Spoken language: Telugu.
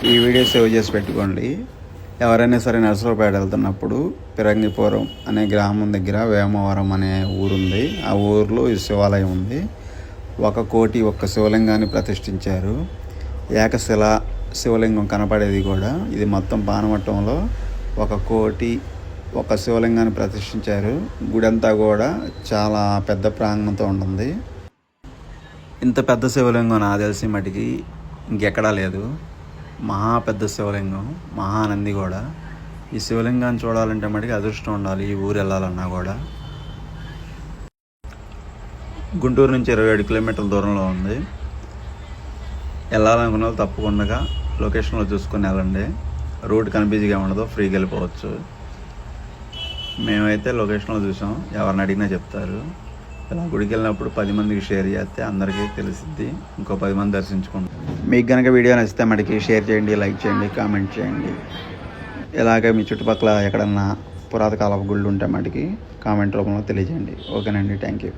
ఈ వీడియో సేవ్ చేసి పెట్టుకోండి. ఎవరైనా సరే నరసరావుపేట వెళ్తున్నప్పుడు పిరంగిపురం అనే గ్రామం దగ్గర వేమవరం అనే ఊరుంది. ఆ ఊరిలో ఈ శివాలయం ఉంది. 1 కోటి 1 శివలింగాన్ని ప్రతిష్ఠించారు. ఏకశిల శివలింగం కనపడేది కూడా. ఇది మొత్తం పానవట్టంలో 1 కోటి 1 శివలింగాన్ని ప్రతిష్ఠించారు. గుడి అంతా కూడా చాలా పెద్ద ప్రాంగణంతో ఉంటుంది. ఇంత పెద్ద శివలింగం నాకు తెలిసి మటుకి ఇంకెక్కడా లేదు. మహా పెద్ద శివలింగం, మహానంది కూడా. ఈ శివలింగాన్ని చూడాలంటే మటుకి అదృష్టం ఉండాలి. ఈ ఊరు వెళ్ళాలన్నా కూడా. గుంటూరు నుంచి 27 కిలోమీటర్ల దూరంలో ఉంది. వెళ్ళాలనుకున్న వాళ్ళు తప్పకుండా లొకేషన్లో చూసుకొని వెళ్ళండి. రోడ్ కన్ఫ్యూజ్గా ఉండదు, ఫ్రీగా వెళ్ళిపోవచ్చు. మేమైతే లొకేషన్లో చూసాం, ఎవరిని అడిగినా చెప్తారు. ఇలా గుడికి వెళ్ళినప్పుడు 10 మందికి షేర్ చేస్తే అందరికీ తెలిసిద్ది. ఇంకో 10 మంది దర్శించుకుంటారు. మీకు కనుక వీడియో నచ్చితే మనకి షేర్ చేయండి, లైక్ చేయండి, కామెంట్ చేయండి. ఇలాగే మీ చుట్టుపక్కల ఎక్కడన్నా పురాతకాలపు గుళ్ళు ఉంటే మటుకి కామెంట్ రూపంలో తెలియజేయండి. ఓకేనండి, థ్యాంక్ యూ.